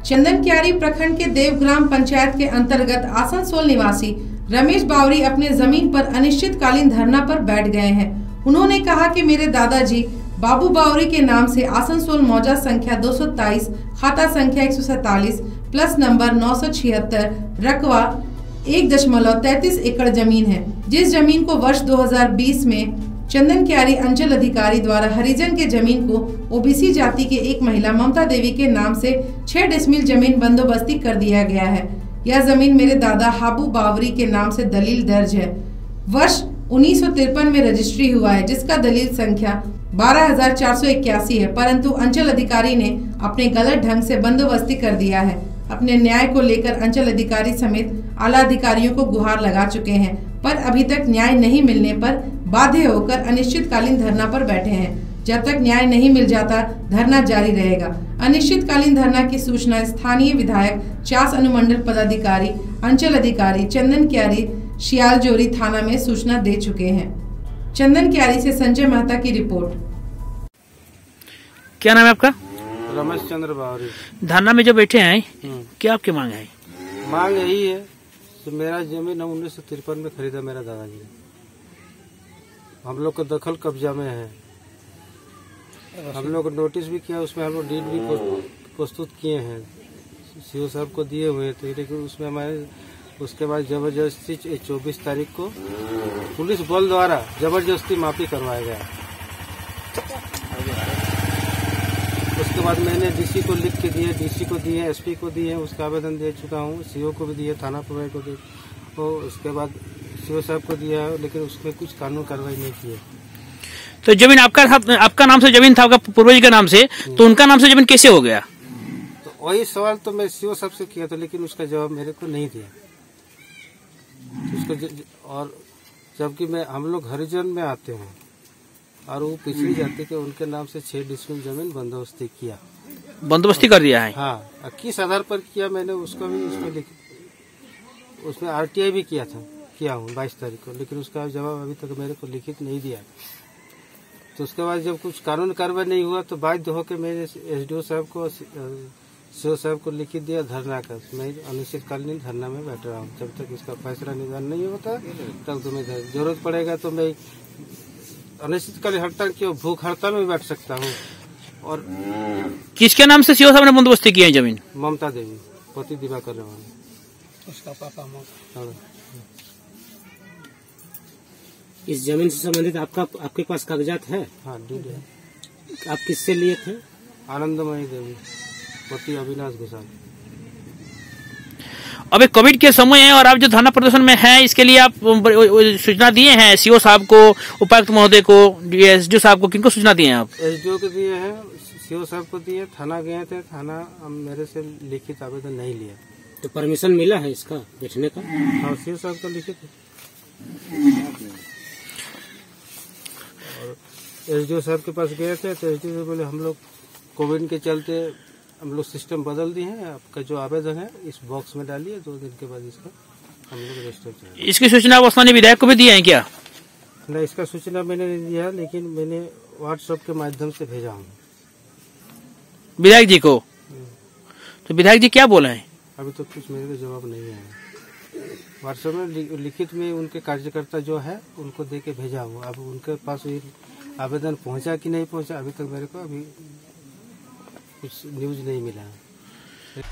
चंदन क्यारी प्रखंड के देवग्राम पंचायत के अंतर्गत आसनसोल निवासी रमेश बावरी अपने जमीन पर अनिश्चितकालीन धरना पर बैठ गए हैं। उन्होंने कहा कि मेरे दादाजी बाबू बावरी के नाम से आसनसोल मौजा संख्या 227, खाता संख्या 147 प्लस नंबर 976 रकवा 1.33 एकड़ जमीन है, जिस जमीन को वर्ष 2020 में चंदन क्यारी अंचल अधिकारी द्वारा हरिजन के जमीन को ओबीसी जाति के एक महिला ममता देवी के नाम से 6 डिसमिल जमीन बंदोबस्ती कर दिया गया है। यह जमीन मेरे दादा हाबू बावरी के नाम से दलील दर्ज है। वर्ष 1953 में रजिस्ट्री हुआ है, जिसका दलील संख्या 12,481 है, परंतु अंचल अधिकारी ने अपने गलत ढंग से बंदोबस्ती कर दिया है। अपने न्याय को लेकर अंचल अधिकारी समेत आला अधिकारियों को गुहार लगा चुके हैं, पर अभी तक न्याय नहीं मिलने पर बाध्य होकर अनिश्चितकालीन धरना पर बैठे हैं। जब तक न्याय नहीं मिल जाता धरना जारी रहेगा। अनिश्चितकालीन धरना की सूचना स्थानीय विधायक, चास अनुमंडल पदाधिकारी, अंचल अधिकारी चंदन क्यारी शियालजोरी थाना में सूचना दे चुके हैं। चंदन क्यारी से संजय मेहता की रिपोर्ट। क्या नाम है आपका? रमेश चंद्र बावरी। धरना में जो बैठे हैं, क्या आपकी मांग है? मांग यही है कि मेरा जमीन 1953 में खरीदा मेरा दादाजी ने। हम लोग को दखल कब्जा में है। हम लोग को नोटिस भी किया, उसमें हम लोग डीड भी प्रस्तुत किए हैं, सीओ साहब को दिए हुए थे, लेकिन उसमें हमारे उसके बाद जबरदस्ती 24 तारीख को पुलिस बल द्वारा जबरदस्ती माफी करवाया गया। उसके बाद मैंने डीसी को लिख के दिए, डीसी को दिए, एसपी को दिए, उसका आवेदन दे चुका हूँ, सीओ को भी दिए, थाना प्रभारी को दिए, तो उसके बाद सीओ साहब को दिया, लेकिन उसमें कुछ कानून कार्रवाई नहीं की है। तो जमीन आपका नाम से जमीन था, आपका पूर्वज के नाम से, तो उनका नाम से जमीन कैसे हो गया? तो वही सवाल तो मैं सीओ साहब से किया था, लेकिन उसका जवाब मेरे को नहीं दिया। उसको और जबकि हम लोग हरिजन में आते हैं और वो पिछड़ी जाति के उनके नाम से 6 डिसमिल जमीन बंदोबस्ती कर दिया है। हाँ, किस आधार पर किया मैंने उसका भी उसमें आरटीआई भी किया हूँ 22 तारीख को, लेकिन उसका जवाब अभी तक मेरे को लिखित नहीं दिया। तो उसके बाद जब कुछ कानून कार्रवाई नहीं हुआ तो बाध्य होकर मैंने एसडीओ साहब को, सीओ साहब को लिखित दिया धरना का। मैं अनिश्चितकालीन धरना में बैठ रहा हूँ। जब तक इसका फैसला निदान नहीं होता तब तो मैं जरूरत पड़ेगा तो मैं अनिश्चितकालीन हड़ताल की भूख हड़ताल में बैठ सकता हूँ। और किसके नाम से सीओ साहब ने बंदोबस्ती की है जमीन? ममता देवी, पति दिवाकर रवानी, उसका पापा। इस जमीन से संबंधित आपके पास कागजात है? हाँ, डीड है। आप किससे लिए थे? आनंदमयी देवी, पति अविनाश घोषाल। अभी कोविड के समय है और आप जो धरना प्रदर्शन में हैं, इसके लिए आप सूचना दिए हैं सीओ साहब को, उपायुक्त महोदय को, एसडीओ साहब को, किनको सूचना दिए हैं आप? एसडीओ को दिए हैं, सीओ साहब को दिए, थाना गए थे, थाना मेरे से लिखित आवेदन नहीं लिया। तो परमिशन मिला है इसका बैठने का? हाँ, सीओ साहब को लिखित। और एसडीओ साहब के पास गए थे तो एसडीओ से बोले हम लोग कोविड के चलते हम लोग सिस्टम बदल दिए हैं, आपका जो आवेदन है इस बॉक्स में डालिए, 2 दिन के बाद इसका हम लोग रजिस्टर करेंगे। इसकी सूचना आप स्थानीय विधायक को भी दिए हैं क्या? नहीं, इसका सूचना मैंने नहीं दिया, लेकिन मैंने व्हाट्सएप के माध्यम से भेजा हूँ विधायक जी को। तो विधायक जी क्या बोले हैं? अभी तो कुछ मेरे को जवाब नहीं आया। व्हाट्सएप में लिखित में उनके कार्यकर्ता जो है उनको दे के भेजा हूँ। अब उनके पास आवेदन पहुँचा कि नहीं पहुँचा, अभी तक मेरे को अभी कुछ न्यूज नहीं मिला है।